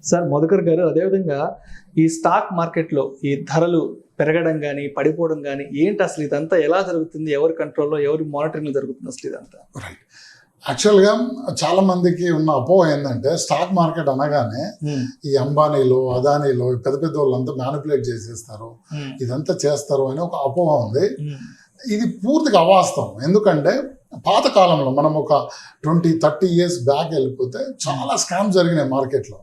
Sir Madhukar గారు, అదేవిధంగా ఈ స్టాక్ మార్కెట్లో ఈ ధరలు పెరగడం కానీ పడిపోవడం కానీ ఏంటి అసలు ఇదంతా ఎలా జరుగుతుంది? ఎవరి కంట్రోల్లో, ఎవరి మానిటరింగ్లో జరుగుతుంది అసలు ఇదంతా? రైట్. యాక్చువల్గా చాలా మందికి ఉన్న అపోహ ఏంటంటే స్టాక్ మార్కెట్ అనగానే ఈ అంబానీలో, అదానీలో పెద్ద పెద్ద వాళ్ళంతా మ్యానిపులేట్ చేసేస్తారు, ఇదంతా చేస్తారు అని ఒక అపోహ ఉంది. ఇది పూర్తిగా అవాస్తవం. ఎందుకంటే పాతకాలంలో మనం ఒక 20-30 years బ్యాక్ వెళ్ళిపోతే చాలా స్కామ్ జరిగినాయి మార్కెట్లో.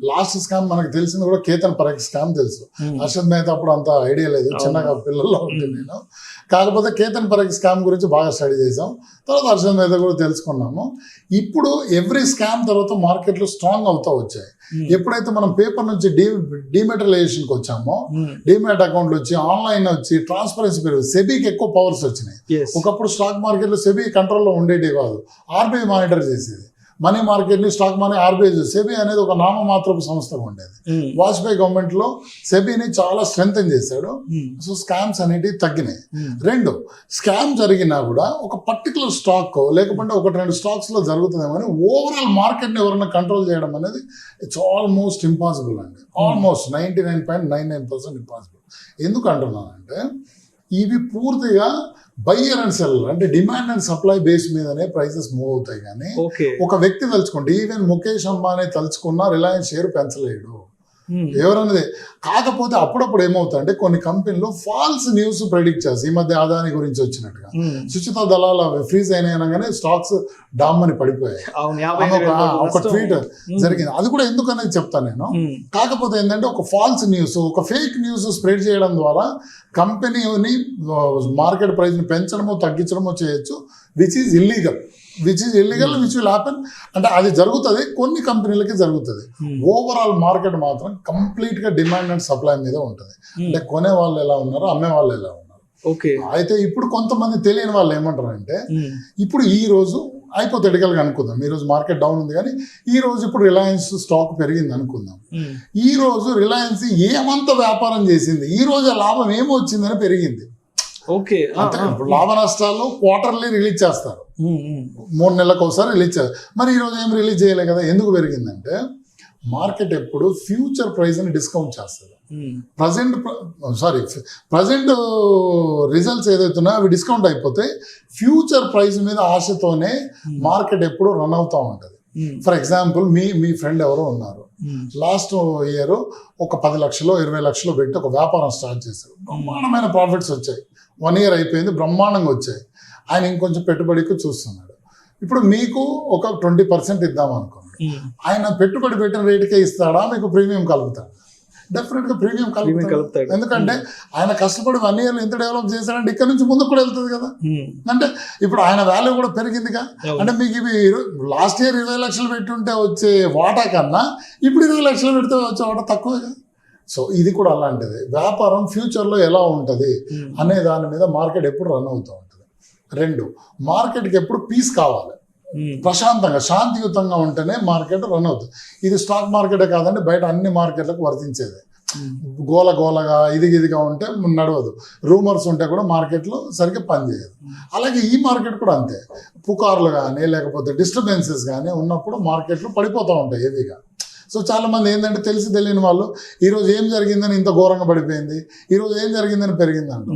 లాస్ట్ స్కామ్ మనకు తెలిసింది కూడా కేతన్ పరేఖ్ స్కామ్ తెలుసు. హర్షద్ మేహతా అప్పుడు అంత ఐడియా లేదు, చిన్నగా పిల్లల్లో ఉంటే నేను. కాకపోతే కేతన్ పరేఖ్ స్కామ్ గురించి బాగా స్టడీ చేసాం. తర్వాత హర్షద్ మేహతా కూడా తెలుసుకున్నాము. ఇప్పుడు ఎవ్రీ స్కామ్ తర్వాత మార్కెట్లు స్ట్రాంగ్ అవుతూ వచ్చాయి. ఎప్పుడైతే మనం పేపర్ నుంచి డిమెటలైజేషన్కి వచ్చామో, డిమెట్ అకౌంట్లు వచ్చి ఆన్లైన్ వచ్చి ట్రాన్స్పరెన్సీ పెరిగింది, సెబీకి ఎక్కువ పవర్స్ వచ్చినాయి. ఒకప్పుడు స్టాక్ మార్కెట్లో సెబీ కంట్రోల్లో ఉండేవి కాదు, ఆర్బీఐ మానిటర్ చేసేది. మనీ మార్కెట్ ని, స్టాక్ మనీ ఆర్బీఐ. సెబీ అనేది ఒక నామమాత్రపు సంస్థగా ఉండేది. వాజ్పేయి గవర్నమెంట్ లో సెబీని చాలా స్ట్రెంథెన్ చేశాడు. సో స్కామ్స్ అనేటివి తగ్గినాయి. రెండు, స్కామ్ జరిగినా కూడా ఒక పర్టికులర్ స్టాక్ లేకపోతే 1-2 స్టాక్స్ లో జరుగుతుందేమో కానీ ఓవరాల్ మార్కెట్ ని ఎవరైనా కంట్రోల్ చేయడం అనేది ఇట్స్ ఆల్మోస్ట్ ఇంపాసిబుల్ అండి. Almost 99.99% impossible. ఎందుకు అంటున్నానంటే ఇవి పూర్తిగా బయ్యర్ అండ్ సెల్లర్ అంటే డిమాండ్ అండ్ సప్లై బేస్ మీదనే ప్రైసెస్ మూవ్ అవుతాయి. కానీ ఒక వ్యక్తి తలుచుకుంటే, ఈవెన్ ముఖేష్ అంబానీ తలుచుకున్నా రిలయన్స్ షేర్ పెంచలేడు ఎవరన్నది. కాకపోతే అప్పుడప్పుడు ఏమవుతాయంటే కొన్ని కంపెనీలు ఫాల్స్ న్యూస్ ప్రెడిక్ట్ చేస్తాయి. ఈ మధ్య అదాని గురించి వచ్చినట్టుగా సుచిత దళాల ఫ్రీజ్ అయినాగానే స్టాక్స్ డామ్ అని పడిపోయాయి. ఒక ట్వీట్ జరిగింది, అది కూడా ఎందుకనేది చెప్తాను నేను. కాకపోతే ఏంటంటే ఒక ఫాల్స్ న్యూస్, ఒక ఫేక్ న్యూస్ స్ప్రెడ్ చేయడం ద్వారా కంపెనీని మార్కెట్ ప్రైస్ని పెంచడమో తగ్గించడమో చేయొచ్చు, which is illegal which will happen. అంటే అది జరుగుతుంది, కొన్ని కంపెనీలకి జరుగుతుంది. ఓవరాల్ మార్కెట్ మాత్రం కంప్లీట్ గా డిమాండ్ అండ్ సప్లై మీద ఉంటుంది. అంటే కొనే వాళ్ళు ఎలా ఉన్నారు, అమ్మే వాళ్ళు ఎలా ఉన్నారు. అయితే ఇప్పుడు కొంతమంది తెలియని వాళ్ళు ఏమంటారంటే, ఇప్పుడు ఈ రోజు హైపోథెటికల్ గా అనుకుందాం, ఈ రోజు మార్కెట్ డౌన్ ఉంది కానీ ఈ రోజు ఇప్పుడు రిలయన్స్ స్టాక్ పెరిగింది అనుకుందాం. ఈ రోజు రిలయన్స్ ఏమంత వ్యాపారం చేసింది, ఈ రోజు లాభం ఏమొచ్చిందని పెరిగింది. లాభ నష్టాలు క్వార్టర్లీ రిలీజ్ చేస్తారు, 3 నెలలకు ఒకసారి రిలీజ్ చేస్తారు. మరి ఈరోజు ఏం రిలీజ్ చేయలే కదా. ఎందుకు పెరిగిందంటే మార్కెట్ ఎప్పుడు ఫ్యూచర్ ప్రైస్ ని డిస్కౌంట్ చేస్తుంది. ప్రజెంట్ రిజల్ట్స్ ఏదైతున్నాయో అవి డిస్కౌంట్ అయిపోతే ఫ్యూచర్ ప్రైస్ మీద ఆశతోనే మార్కెట్ ఎప్పుడు రన్ అవుతూ ఉంటుంది. ఫర్ ఎగ్జాంపుల్ మీ ఫ్రెండ్ ఎవరో ఉన్నారు, లాస్ట్ ఇయర్ ఒక 10 లక్షలు 20 లక్షలు పెట్టి ఒక వ్యాపారం స్టార్ట్ చేశారు. బ్రహ్మాండమైన ప్రాఫిట్స్ వచ్చాయి. 1 year అయిపోయింది, బ్రహ్మాండంగా వచ్చాయి. ఆయన ఇంకొంచెం పెట్టుబడికి చూస్తున్నాడు. ఇప్పుడు మీకు ఒక 20% ఇద్దాం అనుకోండి, ఆయన పెట్టుబడి పెట్టిన రేటుకే ఇస్తాడా, మీకు ప్రీమియం కలుగుతాడు? డెఫినెట్ గా ప్రీమియం కలుగుతాడు. ఎందుకంటే ఆయన కష్టపడి 1 year ఎంత డెవలప్ చేశాడంటే ఇక్కడ నుంచి ముందుకు కూడా వెళ్తుంది కదా. అంటే ఇప్పుడు ఆయన వాల్యూ కూడా పెరిగిందిగా. అంటే మీకు ఇవి లాస్ట్ ఇయర్ 20 లక్షలు పెట్టుంటే వచ్చే వాటా కన్నా ఇప్పుడు 20 లక్షలు పెడితే వచ్చే వాటా తక్కువగా. సో ఇది కూడా అలాంటిది. వ్యాపారం ఫ్యూచర్లో ఎలా ఉంటుంది అనే దాని మీద మార్కెట్ ఎప్పుడు రన్ అవుతూ ఉంటుంది. రెండు, మార్కెట్కి ఎప్పుడు పీస్ కావాలి, ప్రశాంతంగా శాంతియుతంగా ఉంటేనే మార్కెట్ రన్ అవుతుంది. ఇది స్టాక్ మార్కెటే కాదండి, బయట అన్ని మార్కెట్లకు వర్తించేది. గోలగా ఇదిగా ఉంటే నడవదు, రూమర్స్ ఉంటే కూడా మార్కెట్లో సరిగ్గా పనిచేయదు. అలాగే ఈ మార్కెట్ కూడా అంతే, పుకార్లు కానీ లేకపోతే డిస్టర్బెన్సెస్ కానీ ఉన్నప్పుడు మార్కెట్లు పడిపోతూ ఉంటాయి హెవీగా. సో చాలా మంది ఏంటంటే తెలిసి తెలియని వాళ్ళు ఈరోజు ఏం జరిగిందని ఇంత ఘోరంగా పడిపోయింది, ఈరోజు ఏం జరిగిందని పెరిగింది అంట.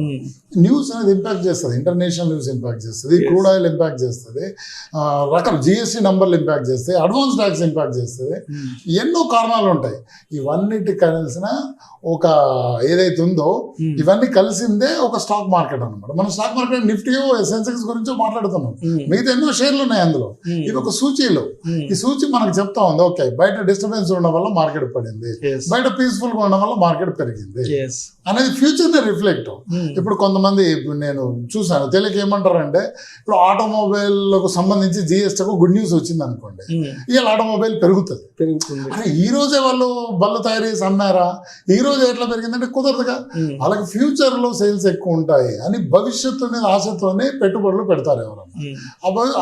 న్యూస్ అనేది ఇంపాక్ట్ చేస్తుంది, ఇంటర్నేషనల్ న్యూస్ ఇంపాక్ట్ చేస్తుంది, క్రూడ్ ఆయిల్ ఇంపాక్ట్ చేస్తుంది, రకాల జిఎస్టీ నంబర్లు ఇంపాక్ట్ చేస్తాయి, అడ్వాన్స్ ట్యాక్స్ ఇంపాక్ట్ చేస్తుంది. ఎన్నో కారణాలు ఉంటాయి. ఇవన్నిటి కలిసిన ఒక ఏదైతే ఉందో ఇవన్నీ కలిసిందే ఒక స్టాక్ మార్కెట్ అనమాట. మనం స్టాక్ మార్కెట్ నిఫ్టీ సెన్సెక్స్ గురించి మాట్లాడుతున్నాం, మిగతా ఎన్నో షేర్లు ఉన్నాయి అందులో. ఇవి ఒక సూచీలు, ఈ సూచి మనకు చెప్తా ఉంది ఓకే బయట డిస్టర్బెన్స్ ఉండడం వల్ల మార్కెట్ పడింది, బయట పీస్ఫుల్ గా ఉండడం వల్ల మార్కెట్ పెరిగింది అనేది ఫ్యూచర్ ని రిఫ్లెక్ట్. ఇప్పుడు కొంతమంది నేను చూసాను తెలియక ఏమంటారంటే, ఇప్పుడు ఆటోమొబైల్కు సంబంధించి జిఎస్టీకు గుడ్ న్యూస్ వచ్చింది అనుకోండి, ఇవాళ ఆటోమొబైల్ పెరుగుతుంది. ఈ రోజే వాళ్ళు బళ్ళు తయారు చేసి అమ్మారా, ఈ రోజు ఎట్లా పెరిగిందంటే కుదరదుగా. వాళ్ళకి ఫ్యూచర్ లో సేల్స్ ఎక్కువ ఉంటాయి అని భవిష్యత్తు మీద ఆశతోనే పెట్టుబడులు పెడతారు ఎవరన్నా.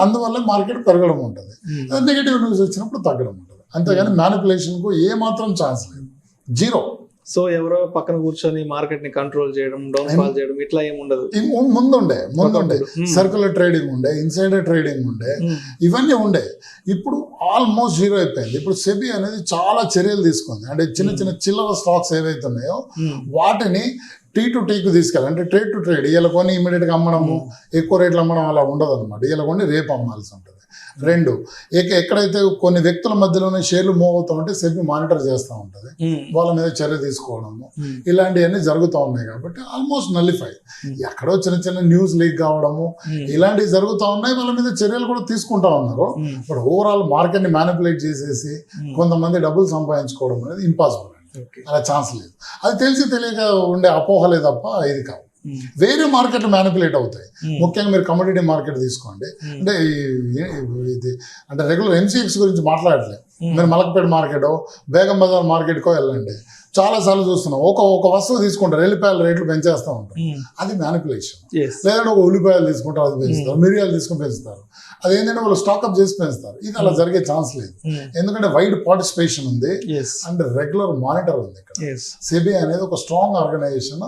అందువల్ల మార్కెట్ పెరగడం ఉంటుంది, నెగిటివ్ న్యూస్ వచ్చినప్పుడు తగ్గడం ఉంటుంది. అంతేగాని మ్యానిపులేషన్కు ఏమాత్రం ఛాన్స్ లేదు, జీరో. సో ఎవరో పక్కన కూర్చొని మార్కెట్ ని కంట్రోల్ చేయడం, డౌన్ ఫాల్ చేయడం ఇట్లా ఏమి ఉండదు. ముందుండే సర్క్యులర్ ట్రేడింగ్ ఉండే, ఇన్సైడర్ ట్రేడింగ్ ఉండే, ఇవన్నీ ఉండే. ఇప్పుడు ఆల్మోస్ట్ జీరో అయిపోయింది. ఇప్పుడు సెబీ అనేది చాలా చర్యలు తీసుకుంది. అంటే చిన్న చిన్న చిల్లర స్టాక్స్ ఏవైతే ఉన్నాయో వాటిని T2T తీసుకెళ్ళి, అంటే ట్రేడ్ టు ట్రేడ్, ఇలా కొని ఇమీడియట్గా అమ్మడము, ఎక్కువ రేట్లు అమ్మడం అలా ఉండదు అనమాట. ఇలా కొని రేపు అమ్మాల్సి ఉంటుంది. 2, ఎక్కడైతే కొన్ని వ్యక్తుల మధ్యలోనే షేర్లు మూవ్ అవుతూ ఉంటే సెబీ మానిటర్ చేస్తూ ఉంటుంది, వాళ్ళ మీద చర్య తీసుకోవడము, ఇలాంటివన్నీ జరుగుతూ ఉన్నాయి. కాబట్టి ఆల్మోస్ట్ నల్లిఫై. ఎక్కడో చిన్న చిన్న న్యూస్ లీక్ కావడము ఇలాంటివి జరుగుతూ ఉన్నాయి, వాళ్ళ మీద చర్యలు కూడా తీసుకుంటా ఉన్నారు. బట్ ఓవరాల్ మార్కెట్ ని మ్యానిపులేట్ చేసేసి కొంతమంది డబ్బులు సంపాదించుకోవడం అనేది ఇంపాసిబుల్. అలా ఛాన్స్ లేదు. అది తెలిసి తెలియక ఉండే అపోహలే తప్ప ఇది కాదు. వేరే మార్కెట్లు మ్యానిపులేట్ అవుతాయి. ముఖ్యంగా మీరు కమోడిటీ మార్కెట్ తీసుకోండి. అంటే ఇది అంటే రెగ్యులర్ MCX గురించి మాట్లాడలేదు. మీరు మలక్పేట మార్కెటో బేగం బజార్ మార్కెట్కో వెళ్ళండి, చాలా సార్లు చూస్తున్నాం. ఒక వస్తువు తీసుకుంటారు, ఎల్లిపాయల రేట్లు పెంచేస్తూ ఉంటారు, అది మ్యానిపులేషన్. లేదంటే ఒక ఉల్లిపాయలు తీసుకుంటారు, అది పెంచుతారు, మిరియాలు తీసుకుని పెంచుతారు. అదేంటంటే వాళ్ళు స్టాక్అప్ చేసి పెంచుతారు. ఇది అలా జరిగే ఛాన్స్ లేదు, ఎందుకంటే వైడ్ పార్టిసిపేషన్ ఉంది అండ్ రెగ్యులర్ మానిటర్ ఉంది. ఇక్కడ సెబీ అనేది ఒక స్ట్రాంగ్ ఆర్గనైజేషన్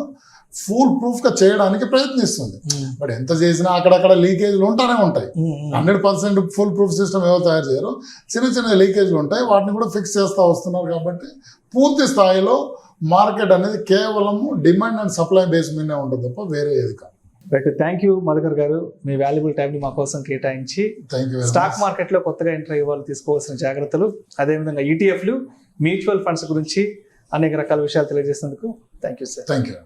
ఫుల్ ప్రూఫ్ గా చేయడానికి ప్రయత్నిస్తుంది. బట్ ఎంత చేసినా అక్కడక్కడ లీకేజ్లు ఉంటానే ఉంటాయి. 100% ఫుల్ ప్రూఫ్ సిస్టమ్ ఎవరు తయారు చేయరు, చిన్న చిన్న లీకేజ్లు ఉంటాయి. వాటిని కూడా ఫిక్స్ చేస్తూ వస్తున్నారు. కాబట్టి పూర్తి స్థాయిలో మార్కెట్ అనేది కేవలం డిమాండ్ అండ్ సప్లై బేస్ మీదనే ఉంటుంది తప్ప వేరే ఏది కాదు. రైట్, థ్యాంక్ యూ మధుకర్ గారు, మీ వాల్యుబుల్ టైంని మా కోసం కేటాయించి స్టాక్ మార్కెట్లో కొత్తగా ఎంటర్ అయ్యే వాళ్ళు తీసుకోవాల్సిన జాగ్రత్తలు, అదేవిధంగా ETFలు, మ్యూచువల్ ఫండ్స్ గురించి అనేక రకాల విషయాలు తెలియజేసినందుకు thank you sir. Thank you.